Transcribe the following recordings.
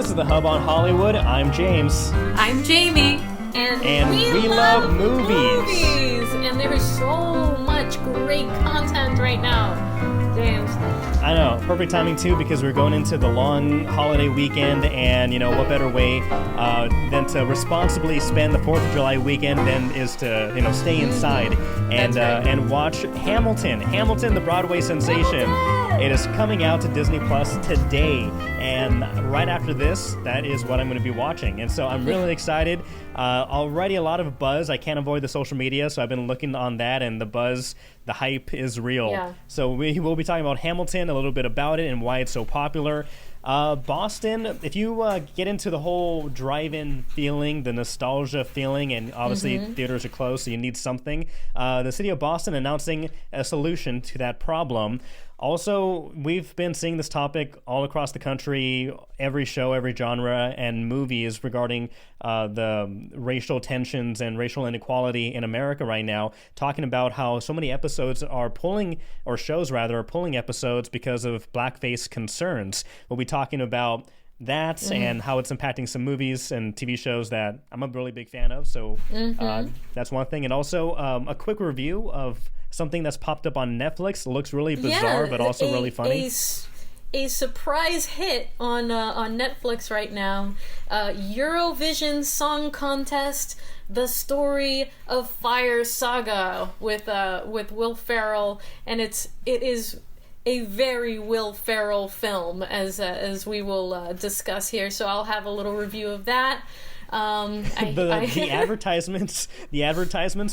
This is the Hub on Hollywood. I'm James. I'm Jamie. And we love movies. And there is so much great content right now, James. I know. Perfect timing, too, because we're going into the long holiday weekend, and, what better way than to responsibly spend the 4th of July weekend than is to, stay inside and watch Hamilton. Hamilton, the Broadway sensation. It is coming out to Disney Plus today, and right after this, that is what I'm going to be watching. And so I'm really excited. Already a lot of buzz. I can't avoid the social media, so I've been looking on that, and the buzz, the hype is real. Yeah. So we will be talking about Hamilton, a little bit about it and why it's so popular. Boston, if you get into the whole drive-in feeling, the nostalgia feeling, and obviously theaters are closed, so you need something, the city of Boston announcing a solution to that problem. Also, we've been seeing this topic all across the country, every show, every genre, and movies regarding the racial tensions and racial inequality in America right now, talking about how so many episodes are pulling, or shows rather, are pulling episodes because of blackface concerns. We'll be talking about that and how it's impacting some movies and TV shows that I'm a really big fan of. So that's one thing. And also a quick review of something that's popped up on Netflix. It looks really bizarre, but also really funny. A surprise hit on Netflix right now. Eurovision Song Contest: The Story of Fire Saga with Will Ferrell, and it is a very Will Ferrell film, as we will discuss here. So I'll have a little review of that. The advertisements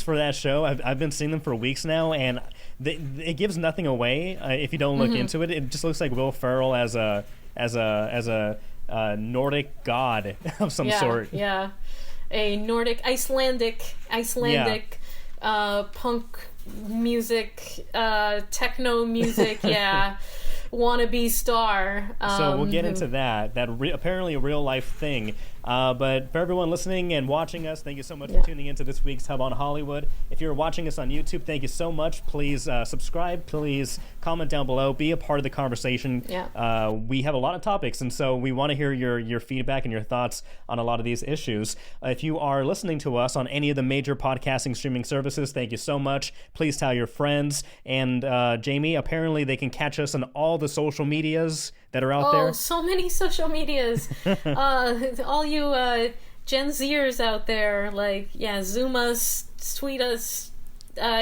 for that show, I've been seeing them for weeks now, and it gives nothing away if you don't look into it. It just looks like Will Ferrell as a Nordic god of some sort. Yeah, a Nordic, Icelandic punk music, techno music. Yeah. Wannabe star. So we'll get into that apparently a real life thing. But for everyone listening and watching us, thank you so much for tuning into this week's Hub on Hollywood. If you're watching us on YouTube, thank you so much. Please subscribe. Please comment down below. Be a part of the conversation. Yeah. We have a lot of topics, and so we want to hear your feedback and your thoughts on a lot of these issues. If you are listening to us on any of the major podcasting streaming services, thank you so much. Please tell your friends. And Jamie, apparently they can catch us on all the social medias that are out there. Oh, so many social medias. All you Gen Zers out there, Zoom us, tweet us,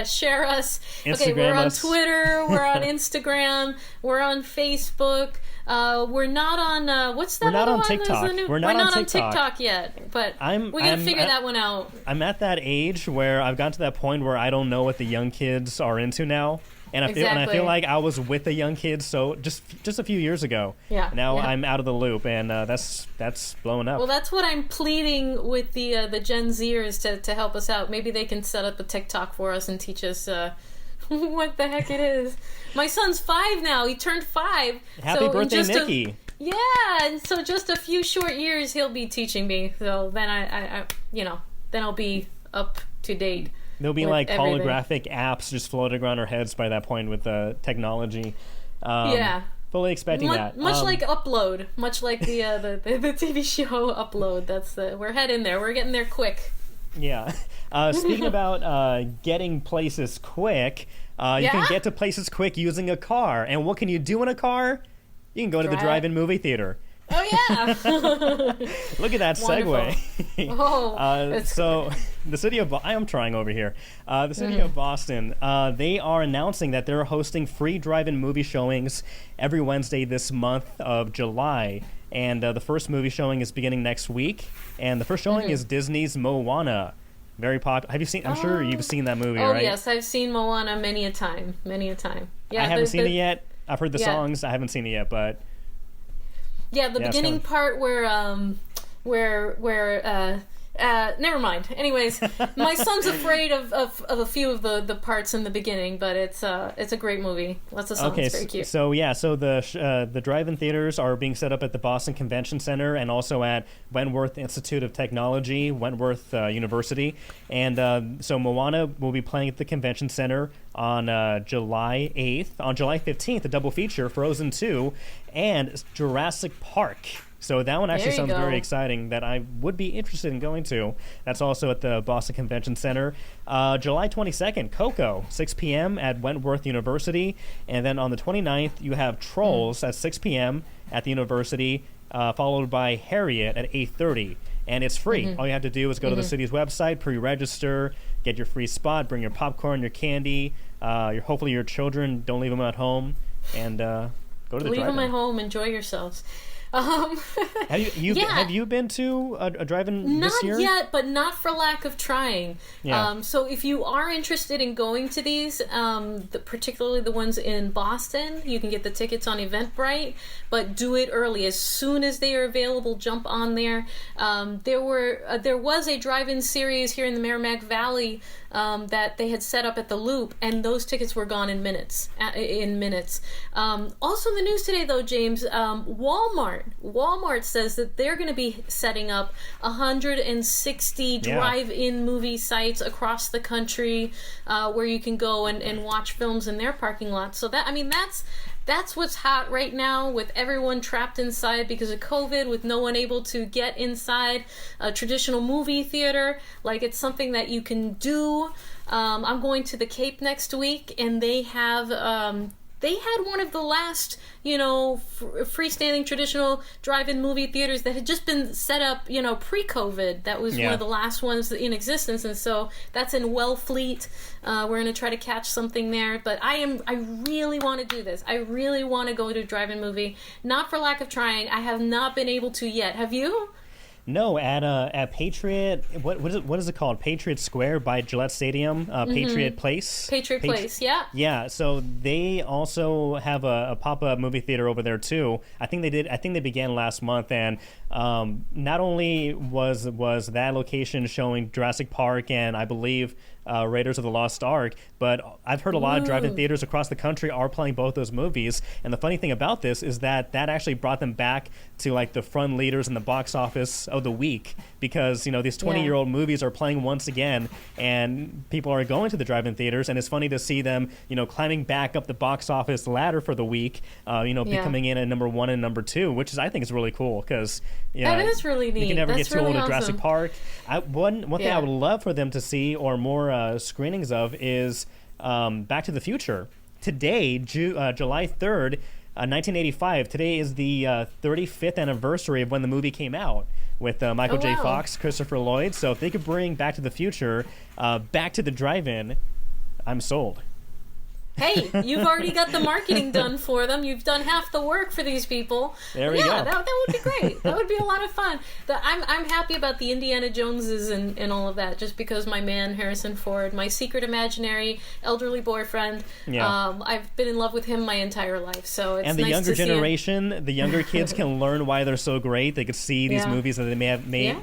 share us. Instagram okay, we're on us. Twitter, we're on Instagram, we're on Facebook. We're not on what's that? We're not other on one? TikTok. We're not on TikTok yet, but we gotta figure that one out. I'm at that age where I've gotten to that point where I don't know what the young kids are into now. And I feel like I was with the young kids, so just a few years ago. Yeah. Now I'm out of the loop, and that's blowing up. Well, that's what I'm pleading with the Gen Zers to help us out. Maybe they can set up a TikTok for us and teach us what the heck it is. My son's 5 now. He turned 5. Happy birthday, Nikki. Yeah, and so just a few short years he'll be teaching me. So then then I'll be up to date. There'll be like everything. Holographic apps just floating around our heads by that point with the technology. Fully expecting that. Much like Upload, much like the TV show Upload. We're heading there. We're getting there quick. Yeah. Speaking about getting places quick, you can get to places quick using a car. And what can you do in a car? You can go to the drive-in movie theater. Oh, yeah. Look at that segue. So the city of I am trying over here. The city of Boston, they are announcing that they're hosting free drive-in movie showings every Wednesday this month of July. And the first movie showing is beginning next week. And the first showing is Disney's Moana. Very popular. Have you seen? I'm sure you've seen that movie, right? Oh, yes. I've seen Moana many a time. Yeah, I haven't seen it yet. I've heard the songs. I haven't seen it yet, but... Yeah, the beginning part where never mind. Anyways, my son's afraid of a few of the parts in the beginning, but it's a great movie. Lots of songs. Okay, very cute. So the drive-in theaters are being set up at the Boston Convention Center and also at Wentworth Institute of Technology, Wentworth University, and so Moana will be playing at the Convention Center on July 8th. On July 15th, a double feature, Frozen 2, and Jurassic Park. So that one actually There you sounds very go. exciting that I would be interested in going to. That's also at the Boston Convention Center. July 22nd, Coco, 6 p.m. at Wentworth University. And then on the 29th, you have Trolls at 6 p.m. at the university, followed by Harriet at 8:30. And it's free. All you have to do is go to the city's website, pre-register, get your free spot, bring your popcorn, your candy, hopefully your children. Don't leave them at home, and go to the Leave drive-in. them at home. Enjoy yourselves. Have you been to a drive-in this year? Not yet, but not for lack of trying. Yeah. So if you are interested in going to these, particularly the ones in Boston, you can get the tickets on Eventbrite, but do it early. As soon as they are available, jump on there. There was a drive-in series here in the Merrimack Valley that they had set up at the Loop, and those tickets were gone in minutes. Also in the news today, though, James, Walmart says that they're going to be setting up 160 drive-in movie sites across the country where you can go and watch films in their parking lot. So that's what's hot right now, with everyone trapped inside because of COVID, with no one able to get inside a traditional movie theater. Like, it's something that you can do. I'm going to the Cape next week, and they have they had one of the last, freestanding traditional drive-in movie theaters that had just been set up, pre-COVID. That was one of the last ones in existence, and so that's in Wellfleet. We're going to try to catch something there, but I really want to do this. I really want to go to a drive-in movie, not for lack of trying. I have not been able to yet. Have you? No, at Patriot, what is it called? Patriot Square by Gillette Stadium, Patriot Place. Patriot Place, yeah. Yeah, so they also have a pop-up movie theater over there too. I think they began last month, and not only was that location showing Jurassic Park and I believe Raiders of the Lost Ark, but I've heard a lot of drive-in theaters across the country are playing both those movies. And the funny thing about this is that actually brought them back to like the front leaders in the box office of the week, because these 20-year-old movies are playing once again, and people are going to the drive-in theaters, and it's funny to see them climbing back up the box office ladder for the week, coming in at number 1 and number 2, which I think is really cool, because that is really neat. You can never That's get too really old at Jurassic awesome. Park. One thing I would love for them to see, or more screenings of, is Back to the Future. Today, July 3rd, 1985, today is the 35th anniversary of when the movie came out, with Michael J. Fox, Christopher Lloyd. So if they could bring Back to the Future back to the drive-in, I'm sold. Hey, you've already got the marketing done for them. You've done half the work for these people. There we go. That would be great. That would be a lot of fun. I'm happy about the Indiana Joneses and all of that, just because my man Harrison Ford, my secret imaginary elderly boyfriend, I've been in love with him my entire life. So it's and the nice younger to generation, the younger kids can learn why they're so great. They could see these movies that they may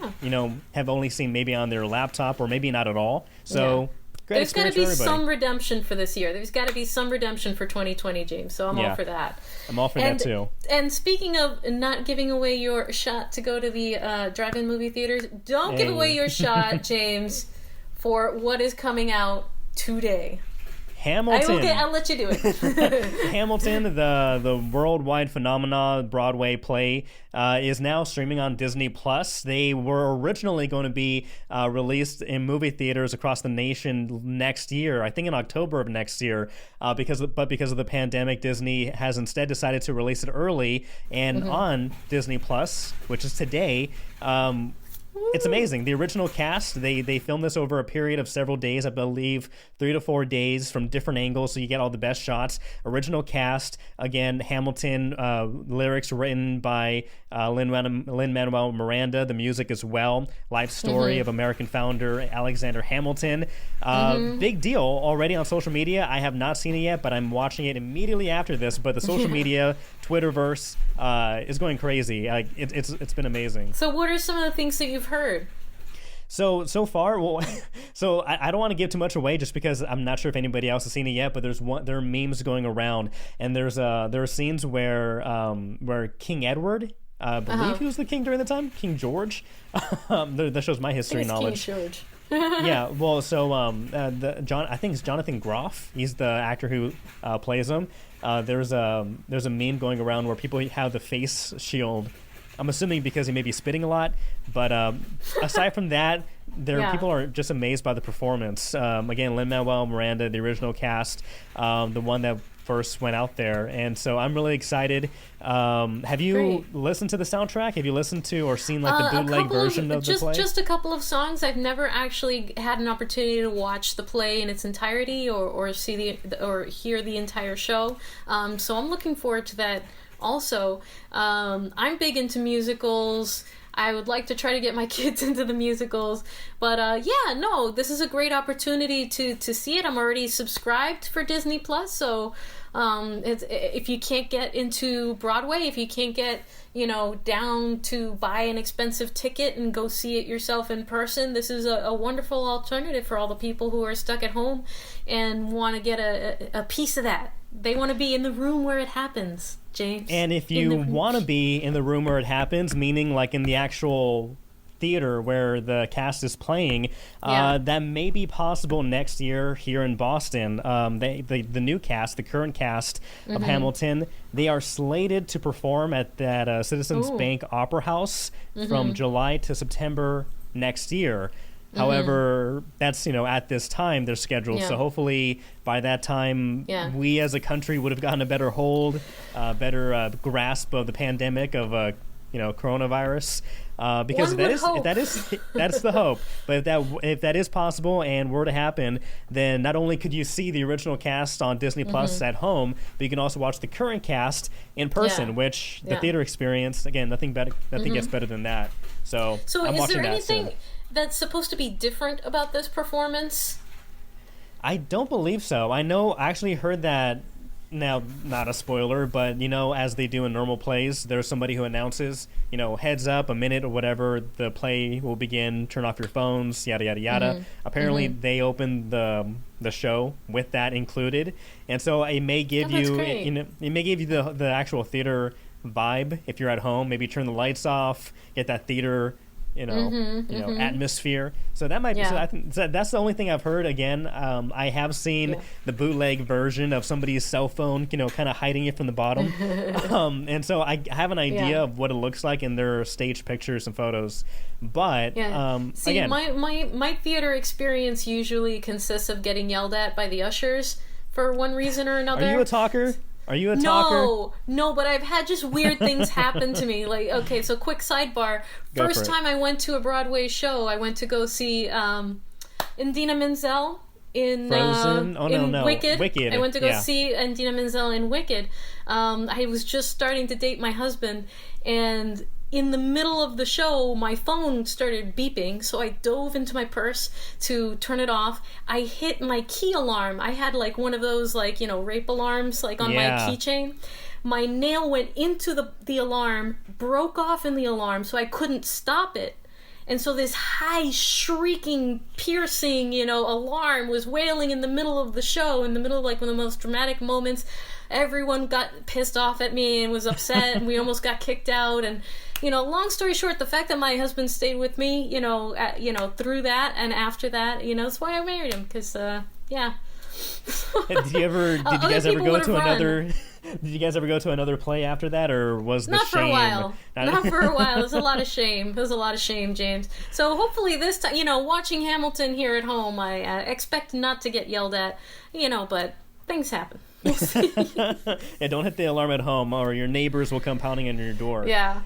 have only seen maybe on their laptop, or maybe not at all. So. There's got to be some redemption for this year. There's got to be some redemption for 2020, James. So I'm all for that. I'm all for that too. And speaking of not giving away your shot to go to the drive-in movie theaters, don't give away your shot, James, for what is coming out today. Hamilton. I'll let you do it. Hamilton, the worldwide phenomena Broadway play, is now streaming on Disney Plus. They were originally going to be released in movie theaters across the nation next year, I think in October of next year, because of the pandemic, Disney has instead decided to release it early and on Disney Plus, which is today. It's amazing. The original cast, they filmed this over a period of several days, I believe 3 to 4 days, from different angles, so you get all the best shots. Original cast, again, Hamilton, lyrics written by Lin-Manuel Miranda, the music as well. Life story of American founder Alexander Hamilton. Big deal already on social media. I have not seen it yet, but I'm watching it immediately after this. But the social media, Twitterverse, is going crazy. It's been amazing. So what are some of the things that you've heard? So far, so I don't want to give too much away, just because I'm not sure if anybody else has seen it yet. But there are memes going around, and there are scenes where King Edward, I believe he was the king during the time, King George. That shows my history knowledge. King George. Yeah, well, so I think it's Jonathan Groff. He's the actor who plays him. There's a meme going around where people have the face shield I'm assuming because he may be spitting a lot. But aside from that, people are just amazed by the performance. Again, Lin-Manuel Miranda, the original cast, the one that first went out there, and so I'm really excited. Have you listened to the soundtrack? Have you listened to or seen like the bootleg version of the play? Just a couple of songs. I've never actually had an opportunity to watch the play in its entirety or see or hear the entire show. So I'm looking forward to that. Also, I'm big into musicals. I would like to try to get my kids into the musicals. But this is a great opportunity to see it. I'm already subscribed for Disney Plus, so if you can't get into Broadway, if you can't get down to buy an expensive ticket and go see it yourself in person, this is a wonderful alternative for all the people who are stuck at home and want to get a piece of that. They want to be in the room where it happens, James. And if you want to be in the room where it happens, meaning like in the actual theater where the cast is playing, that may be possible next year here in Boston. The new cast, the current cast of Hamilton, they are slated to perform at that Citizens Bank Opera House from July to September next year. However, that's, at this time they're scheduled. So hopefully by that time, we as a country would have gotten a better hold, better grasp of the pandemic of, coronavirus. Because that's the hope. But if that is possible and were to happen, then not only could you see the original cast on Disney Plus at home, but you can also watch the current cast in person, which the theater experience, again, nothing gets better than that. So I'm watching that soon. That's supposed to be different about this performance? I don't believe so. I actually heard that, now not a spoiler, but as they do in normal plays, there's somebody who announces, heads up, a minute or whatever, the play will begin, turn off your phones, yada yada yada. Apparently they opened the show with that included, and so it may give it may give you the actual theater vibe if you're at home. Maybe turn the lights off, get that theater atmosphere. So that might be. So I think that's the only thing I've heard. Again, I have seen the bootleg version of somebody's cell phone, kind of hiding it from the bottom, and so I have an idea of what it looks like in their stage pictures and photos. But see, again, my theater experience usually consists of getting yelled at by the ushers for one reason or another. Are you a talker? Are you a talker? No, but I've had just weird things happen to me. Like, okay, so quick sidebar. First time I went to a Broadway show, I went to go see Idina Menzel in Wicked. I went to go see Idina Menzel in Wicked. I was just starting to date my husband, and in the middle of the show, my phone started beeping, so I dove into my purse to turn it off. I hit my key alarm. I had like one of those rape alarms like on my keychain. My nail went into the alarm, broke off in the alarm, so I couldn't stop it. And so this high, shrieking, piercing, alarm was wailing in the middle of the show, in the middle of one of the most dramatic moments. Everyone got pissed off at me and was upset, and we almost got kicked out. And long story short, the fact that my husband stayed with me, through that and after that, that's why I married him. Because, Did you guys ever go to another? Did you guys ever go to another play after that, or was the Not shame? For a while. Not for a while. There's a lot of shame. There's a lot of shame, James. So hopefully this time, watching Hamilton here at home, I expect not to get yelled at, but things happen. We'll see. Don't hit the alarm at home, or your neighbors will come pounding on your door. Yeah.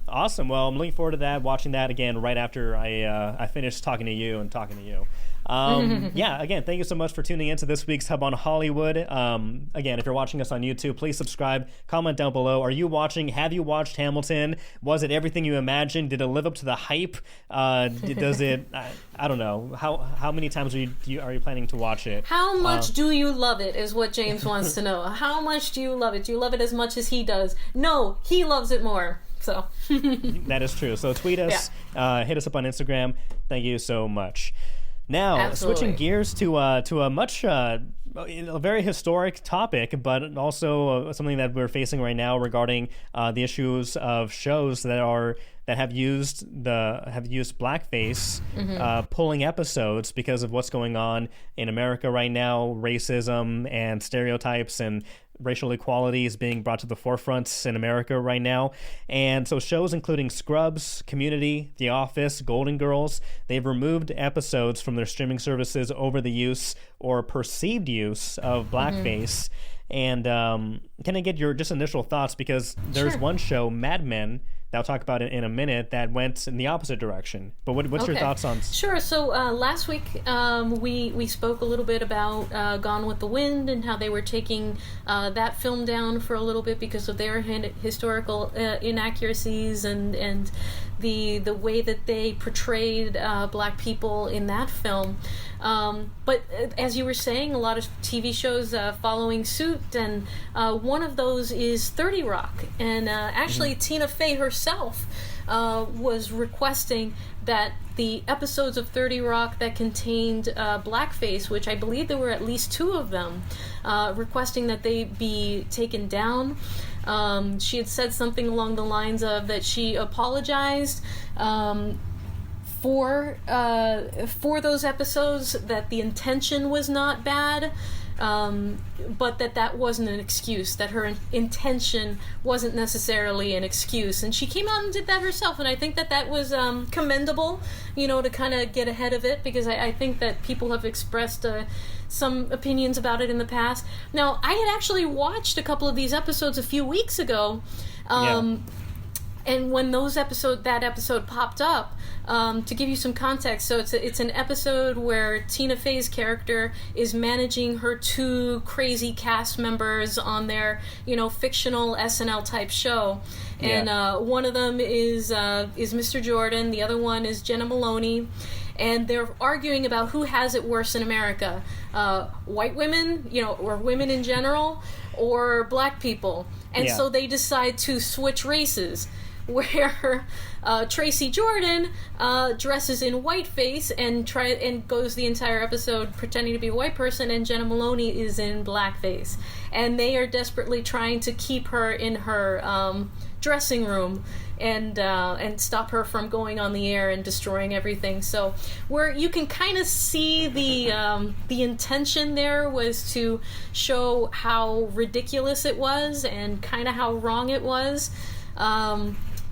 Awesome. Well, I'm looking forward to that. Watching that again right after I finish talking to you. Again, thank you so much for tuning into this week's Hub on Hollywood. Again, if you're watching us on YouTube, please subscribe, comment down below. Have you watched Hamilton? Was it everything you imagined? Did it live up to the hype? Does it, I don't know. How many times are you planning to watch it? How much do you love it is what James wants to know. How much do you love it? Do you love it as much as he does? No, he loves it more. So that is true. So tweet us, hit us up on Instagram. Thank you so much. Now, switching gears to a much a very historic topic, but also something that we're facing right now regarding the issues of shows that that have used blackface, pulling episodes because of what's going on in America right now, racism and stereotypes and racial equality is being brought to the forefront in America right now. And so shows including Scrubs, Community, The Office, Golden Girls, they've removed episodes from their streaming services over the use or perceived use of blackface. And can I get your just initial thoughts? Because there's one show, Mad Men, that I'll talk about it in a minute, that went in the opposite direction. But what's your thoughts on? Sure. So last week we spoke a little bit about Gone with the Wind and how they were taking that film down for a little bit because of their historical inaccuracies and the way that they portrayed black people in that film. But as you were saying, a lot of TV shows following suit, and one of those is 30 Rock. And actually, Tina Fey herself was requesting that the episodes of 30 Rock that contained blackface, which I believe there were at least 2 of them, requesting that they be taken down. She had said something along the lines of that she apologized for those episodes, that the intention was not bad, but that wasn't an excuse, that her intention wasn't necessarily an excuse. And she came out and did that herself, and I think that was commendable, to kind of get ahead of it, because I think that people have expressed some opinions about it in the past. Now, I had actually watched a couple of these episodes a few weeks ago, and when that episode popped up, to give you some context, so it's an episode where Tina Fey's character is managing her 2 crazy cast members on their, fictional SNL type show, and one of them is Mr. Jordan, the other one is Jenna Maloney, and they're arguing about who has it worse in America, white women, or women in general, or black people, and so they decide to switch races, where Tracy Jordan dresses in whiteface and goes the entire episode pretending to be a white person, and Jenna Maloney is in blackface, and they are desperately trying to keep her in her dressing room and stop her from going on the air and destroying everything. So where you can kind of see the intention there was to show how ridiculous it was and kind of how wrong it was.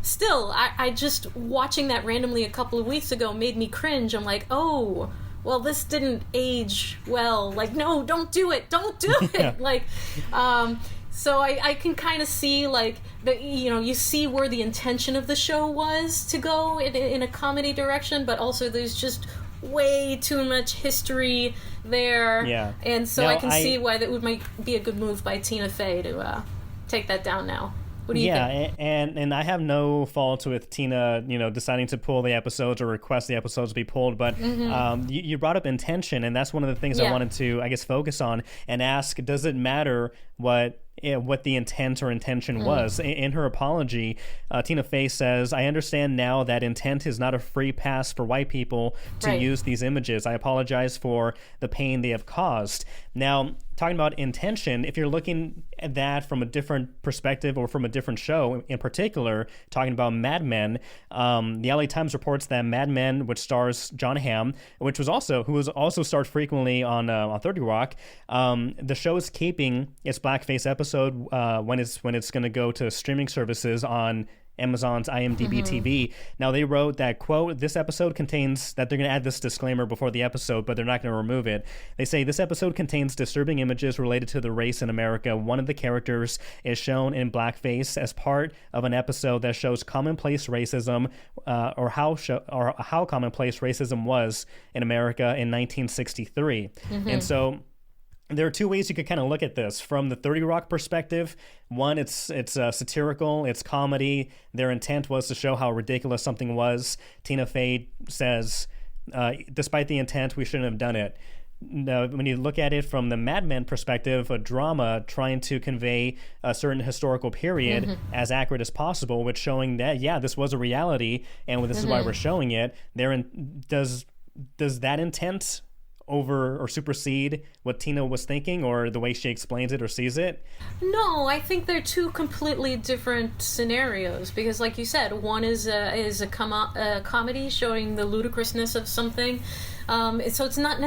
Still, I just, watching that randomly a couple of weeks ago made me cringe. I'm like, oh, well, this didn't age well. Like, no, don't do it. Don't do it. Like, so I can kind of see, like, you see where the intention of the show was to go in a comedy direction, but also there's just way too much history there. Yeah. And so now, I can see why that might be a good move by Tina Fey to take that down now. What do you think? and I have no fault with Tina, deciding to pull the episodes or request the episodes to be pulled. But you brought up intention, and that's one of the things I wanted to, I guess, focus on and ask: does it matter what the intent or intention was? In her apology, Tina Fey says, "I understand now that intent is not a free pass for white people to use these images. I apologize for the pain they have caused." Now, talking about intention, if you're looking at that from a different perspective or from a different show, in particular, talking about Mad Men, the LA Times reports that Mad Men, which stars Jon Hamm, who was also starred frequently on 30 Rock, the show is keeping its blackface episode when it's going to go to streaming services on Amazon's IMDb TV. Now, they wrote that, quote, "This episode contains," that they're going to add this disclaimer before the episode, but they're not going to remove it. They say, "This episode contains disturbing images related to the race in America. One of the characters is shown in blackface as part of an episode that shows commonplace racism, or how commonplace racism was in America in 1963. And so there are 2 ways you could kind of look at this. From the 30 Rock perspective, one, it's satirical, it's comedy. Their intent was to show how ridiculous something was. Tina Fey says, despite the intent, we shouldn't have done it. Now, when you look at it from the Mad Men perspective, a drama trying to convey a certain historical period as accurate as possible, with showing that, this was a reality, and this is why we're showing it. Does that intent over or supersede what Tina was thinking or the way she explains it or sees it? No, I think they're two completely different scenarios because, like you said, one is a comedy showing the ludicrousness of something. So it's not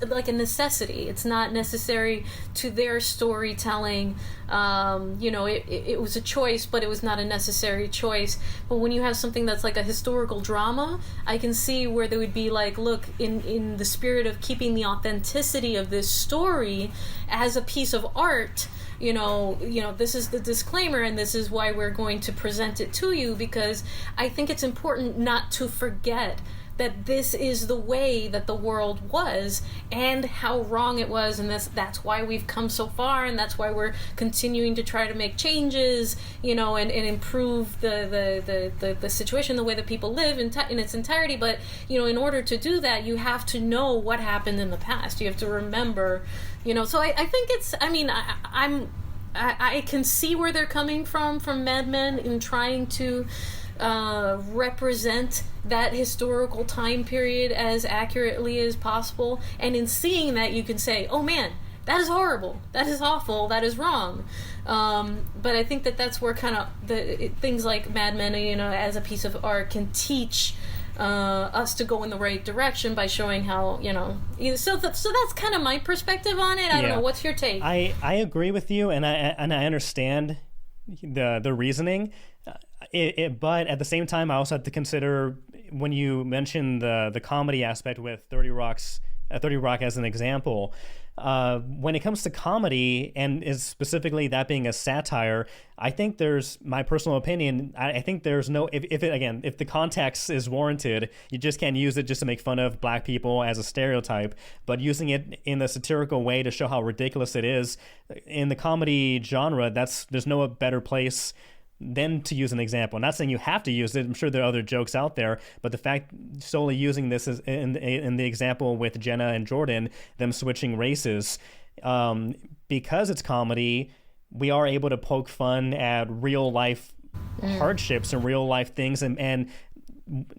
like a necessity. It's not necessary to their storytelling. It was a choice, but it was not a necessary choice. But when you have something that's like a historical drama, I can see where they would be like, look, in the spirit of keeping the authenticity of this story as a piece of art, this is the disclaimer and this is why we're going to present it to you, because I think it's important not to forget that this is the way that the world was and how wrong it was, and that's why we've come so far, and that's why we're continuing to try to make changes, and improve the situation, the way that people live in its entirety. But in order to do that, you have to know what happened in the past. You have to remember, so I think it's, I can see where they're coming from Mad Men in trying to represent that historical time period as accurately as possible, and in seeing that you can say, oh man, that is horrible, that is awful, that is wrong. But I think that's where kind of things like Mad Men, as a piece of art, can teach us to go in the right direction by showing how, so that's kind of my perspective on it. I don't know, what's your take? I agree with you, and I understand the reasoning. But at the same time, I also have to consider, when you mention the comedy aspect with 30 Rock as an example, when it comes to comedy, and is specifically that being a satire, I think there's, my personal opinion, I think there's no, if the context is warranted, you just can't use it just to make fun of black people as a stereotype, but using it in a satirical way to show how ridiculous it is in the comedy genre, there's no better place then to use an example. I'm not saying you have to use it. I'm sure there are other jokes out there, but the fact solely using this is in the example with Jenna and Jordan, them switching races, because it's comedy, we are able to poke fun at real life hardships and real life things and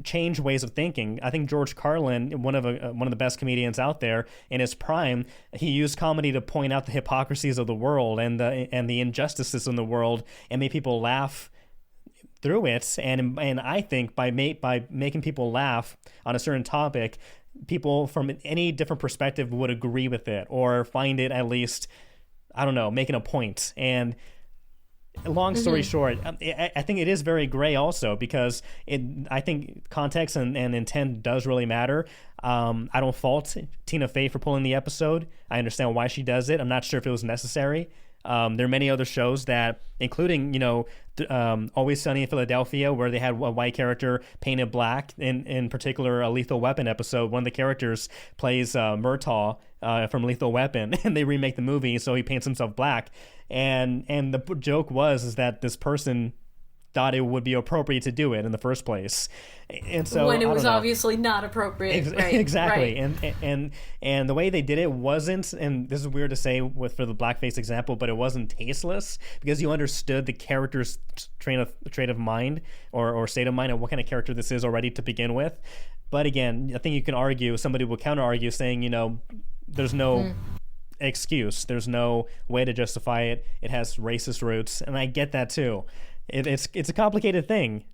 change ways of thinking. I think George Carlin, one of the best comedians out there in his prime, he used comedy to point out the hypocrisies of the world and the injustices in the world and make people laugh through it. And I think by making people laugh on a certain topic, people from any different perspective would agree with it or find it at least, I don't know, making a point. And long story short, I think it is very gray also, because I think context and intent does really matter. I don't fault Tina Fey for pulling the episode. I understand why she does it. I'm not sure if it was necessary. There are many other shows that, including, Always Sunny in Philadelphia, where they had a white character painted black. In particular, a Lethal Weapon episode, one of the characters plays Murtaugh from Lethal Weapon, and they remake the movie, so he paints himself black. And the joke is that this person thought it would be appropriate to do it in the first place, and so when it was obviously not appropriate. Right, exactly. Right. And the way they did it wasn't, and this is weird to say for the Blackface example, but it wasn't tasteless, because you understood the character's train of mind or state of mind and what kind of character this is already to begin with. But again, I think you can argue, somebody will counter argue saying, there's no excuse, there's no way to justify it, it has racist roots, and I get that too. It's a complicated thing.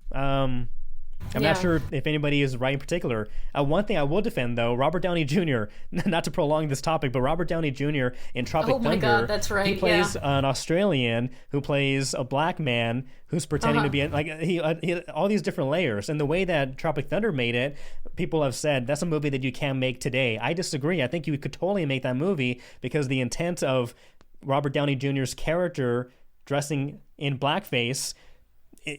I'm not sure if anybody is right in particular. One thing I will defend, though, Robert Downey Jr., not to prolong this topic, but Robert Downey Jr. in Tropic Thunder, God, that's right. He plays an Australian who plays a black man who's pretending to be he all these different layers. And the way that Tropic Thunder made it, people have said that's a movie that you can't make today. I disagree. I think you could totally make that movie, because the intent of Robert Downey Jr.'s character dressing in blackface,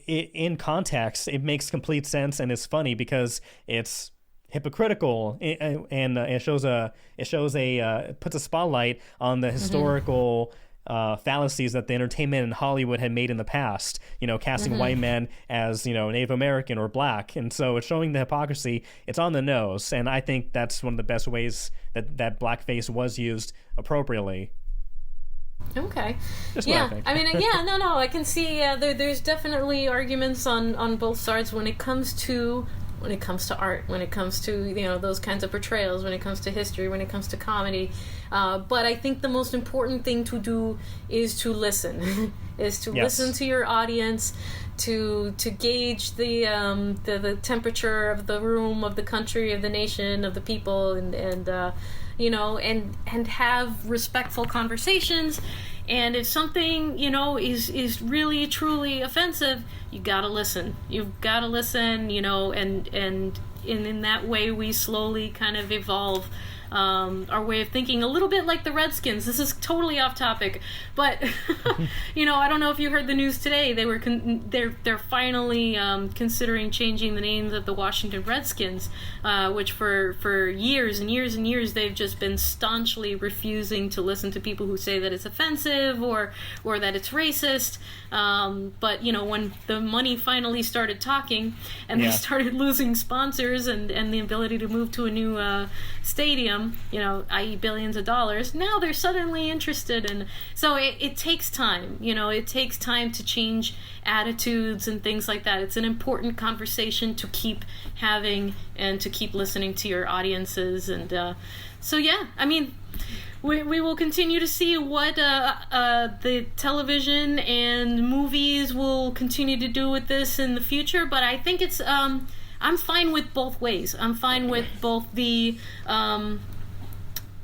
in context, it makes complete sense and is funny because it's hypocritical and it puts a spotlight on the historical fallacies that the entertainment in Hollywood had made in the past, casting white men as, Native American or black. And so it's showing the hypocrisy. It's on the nose. And I think that's one of the best ways that blackface was used appropriately. Okay. Just yeah. what I think. I mean, no. I can see there's definitely arguments on both sides when it comes to when it comes to art, when it comes to, you know, those kinds of portrayals, when it comes to history, when it comes to comedy. But I think the most important thing to do is to listen, is to listen to your audience, to gauge the temperature of the room, of the country, of the nation, of the people, and you know, and have respectful conversations. And if something, you know, is really truly offensive, you gotta listen. You've gotta listen, you know, and in that way we slowly kind of evolve our way of thinking, a little bit like the Redskins. This is totally off topic, but you know, I don't know if you heard the news today. They were they're finally considering changing the names of the Washington Redskins, which for years and years and years they've just been staunchly refusing to listen to people who say that it's offensive or that it's racist. But you know, when the money finally started talking and they started losing sponsors and the ability to move to a new stadium, you know, i.e. billions of dollars, now they're suddenly interested. And so it takes time, you know, it takes time to change attitudes and things like that. It's an important conversation to keep having and to keep listening to your audiences. And so yeah, I mean, we will continue to see what the television and movies will continue to do with this in the future, but I think it's I'm fine with both ways. I'm fine with both the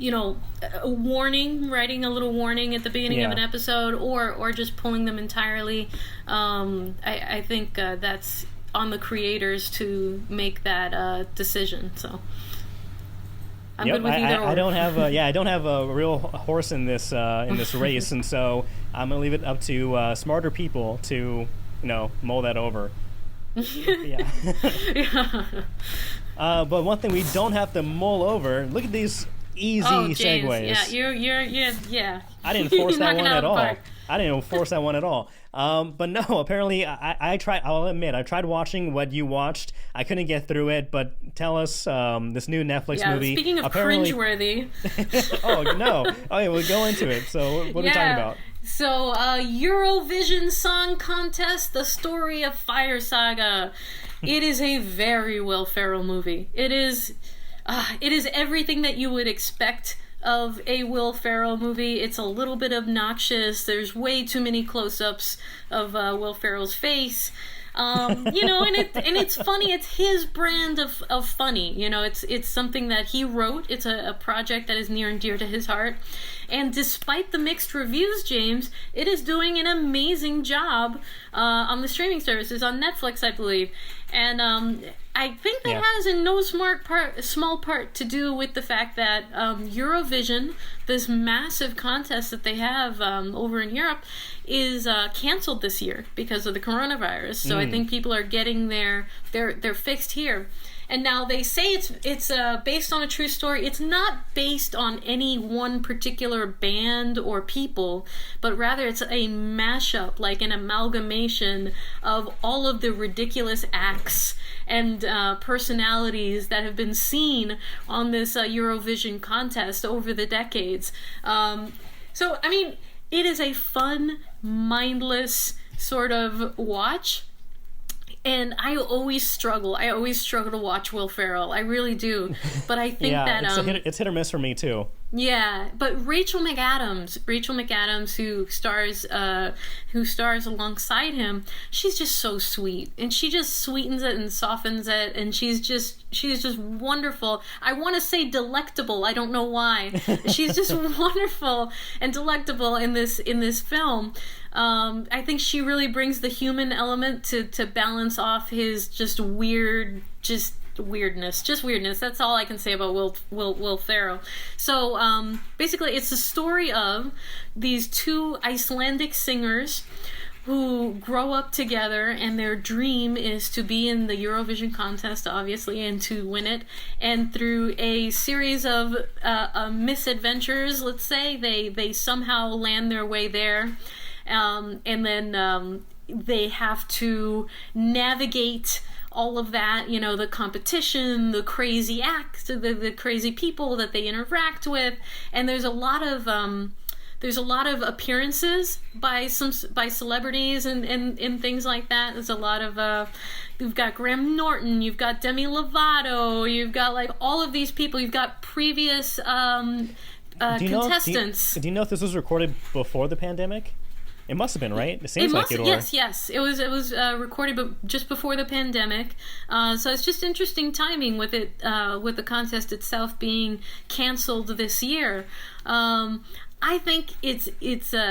you know, a warning, writing a little warning at the beginning of an episode, or just pulling them entirely. I think that's on the creators to make that decision. So I'm good with either. I don't have I don't have a real horse in this race, and so I'm gonna leave it up to smarter people to, you know, mull that over. But one thing we don't have to mull over. Look at these easy segues. Yeah. I didn't force that one at all. I didn't even force that one at all. But no, apparently I tried. I'll admit, I tried watching what you watched. I couldn't get through it. But tell us this new Netflix movie. Speaking of cringeworthy. Oh no! Okay, we'll go into it. So what are we talking about? So, Eurovision Song Contest: The Story of Fire Saga. It is a very Will Ferrell movie. It is everything that you would expect of a Will Ferrell movie. It's a little bit obnoxious. There's way too many close-ups of Will Ferrell's face. You know, and it's funny. It's his brand of funny. You know, it's something that he wrote. It's a project that is near and dear to his heart. And despite the mixed reviews, James, it is doing an amazing job on the streaming services, on Netflix, I believe. And I think that has in no small part to do with the fact that Eurovision, this massive contest that they have over in Europe, is canceled this year because of the coronavirus. So I think people are getting they're fixed here. And now they say it's based on a true story. It's not based on any one particular band or people, but rather it's a mashup, like an amalgamation of all of the ridiculous acts and personalities that have been seen on this Eurovision contest over the decades. So, I mean, it is a fun, mindless sort of watch. And I always struggle to watch Will Ferrell. I really do. But I think that it's hit or miss for me too. Yeah, but Rachel McAdams, who stars alongside him, she's just so sweet, and she just sweetens it and softens it, and she's just wonderful. I want to say delectable. I don't know why. She's just wonderful and delectable in this film. I think she really brings the human element to balance off his just weirdness. That's all I can say about Will Ferrell. So basically it's the story of these two Icelandic singers who grow up together, and their dream is to be in the Eurovision contest, obviously, and to win it. And through a series of misadventures, let's say, they somehow land their way there. And then they have to navigate all of that, you know, the competition, the crazy acts, the crazy people that they interact with. And there's a lot of There's a lot of appearances by celebrities and things like that. There's a lot of you've got Graham Norton, you've got Demi Lovato, you've got like all of these people. You've got previous contestants. Do you know if this was recorded before the pandemic? It must have been, right? It seems like it. Yes. It was recorded, but just before the pandemic. So it's just interesting timing with it, with the contest itself being canceled this year. I think it's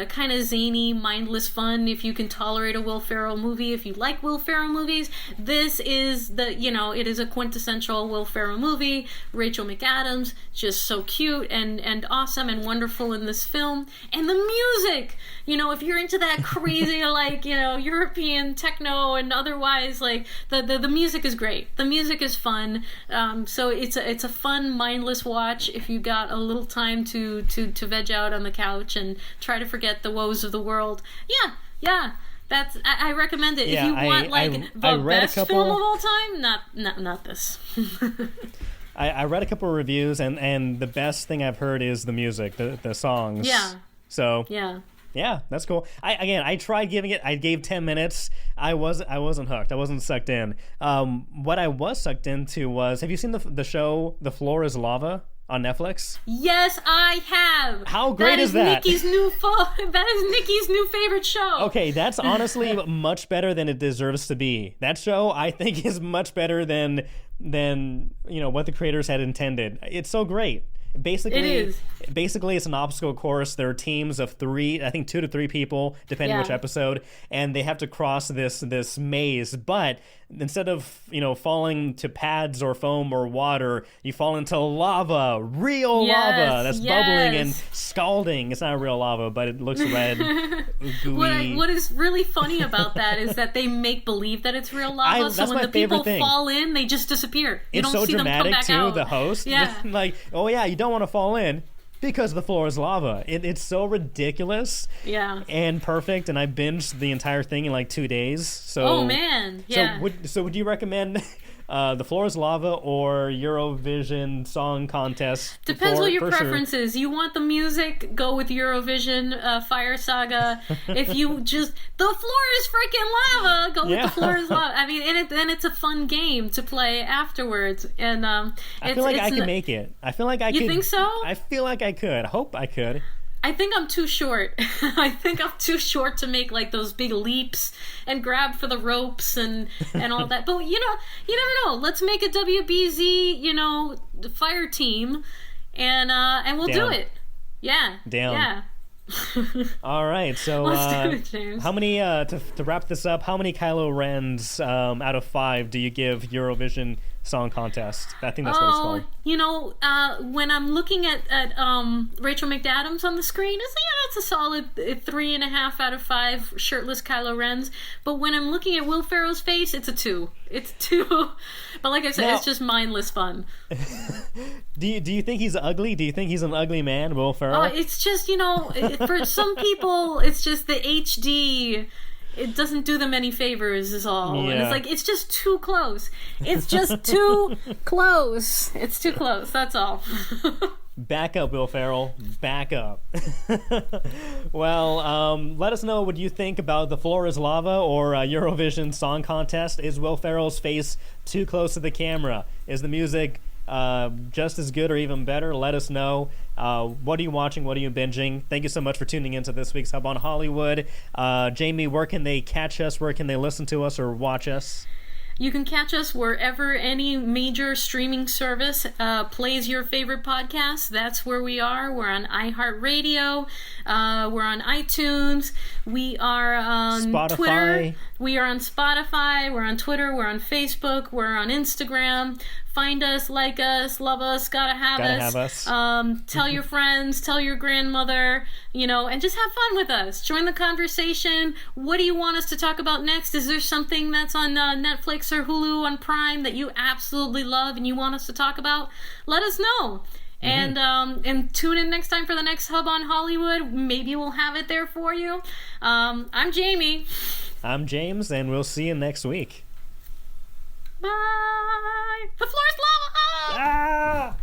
kind of zany, mindless fun if you can tolerate a Will Ferrell movie. If you like Will Ferrell movies, this is it is a quintessential Will Ferrell movie. Rachel McAdams, just so cute and awesome and wonderful in this film. And the music, if you're into that crazy, European techno and otherwise, the music is great. The music is fun. So it's a fun, mindless watch if you got a little time to veg out on the couch and try to forget the woes of the world. Yeah. I recommend it. Yeah, if you want the best film of all time, not this. I read a couple of reviews, and the best thing I've heard is the music, the songs. Yeah. So yeah, that's cool. I tried giving it. I gave 10 minutes. I wasn't hooked. I wasn't sucked in. What I was sucked into was, have you seen the show The Floor Is Lava on Netflix? Yes, I have. How great is that? That is Nikki's new favorite show. Okay, that's honestly much better than it deserves to be. That show, I think, is much better than what the creators had intended. It's so great. Basically, it's an obstacle course. There are teams of 3, I think 2 to 3 people, depending which episode, and they have to cross this maze. But instead of falling to pads or foam or water, you fall into lava, real lava that's bubbling and scalding. It's not real lava, but it looks red, gooey. What is really funny about that is that they make believe that it's real lava. So when the people fall in, they just disappear. You it's don't so see dramatic them come back too. out. The host, you don't want to fall in because the floor is lava. It's so ridiculous, and perfect. And I binged the entire thing in 2 days. So, oh man, yeah. So would you recommend The Floor is Lava or Eurovision Song Contest? Depends what your preference is. You want the music, go with Eurovision, Fire Saga. If you just, the floor is freaking lava, go with The Floor is Lava. I mean, and it's a fun game to play afterwards. And I feel like I can make it. I feel like I could. You think so? I feel like I could. I hope I could. I think I'm too short. I think I'm too short to make those big leaps and grab for the ropes and all that. But you never know. Let's make a WBZ, fire team, and we'll do it. Yeah. Damn. Yeah. All right. So let's do it, James. How many to wrap this up? How many Kylo Rens out of 5 do you give Eurovision Song Contest? I think that's what it's called. When I'm looking at Rachel McAdams on the screen, it's a solid 3.5 out of 5 shirtless Kylo Rens. But when I'm looking at Will Ferrell's face, it's a 2. It's 2. But like I said, it's just mindless fun. Do you think he's ugly? Do you think he's an ugly man, Will Ferrell? It's just, for some people, it's just the HD. It doesn't do them any favors is all. Yeah. And it's just too close. It's just too close. It's too close, that's all. Back up, Will Ferrell. Back up. Well, let us know what you think about The Floor is Lava or Eurovision Song Contest. Is Will Ferrell's face too close to the camera? Is the music just as good or even better? Let us know. What are you watching? What are you binging? Thank you so much for tuning into this week's Hub on Hollywood. Jamie, where can they catch us? Where can they listen to us or watch us? You can catch us wherever any major streaming service plays your favorite podcast. That's where we are. We're on iHeartRadio. We're on iTunes. We are on Spotify. Twitter. We are on Spotify. We're on Twitter. We're on Facebook. We're on Instagram. Find us, like us, love us, gotta have us. Tell your friends, tell your grandmother, and just have fun with us. Join the conversation. What do you want us to talk about next? Is there something that's on Netflix or Hulu on Prime that you absolutely love and you want us to talk about? Let us know. And tune in next time for the next Hub on Hollywood. Maybe we'll have it there for you. I'm Jamie. I'm James, and we'll see you next week. Bye. The floor is lava. Ah!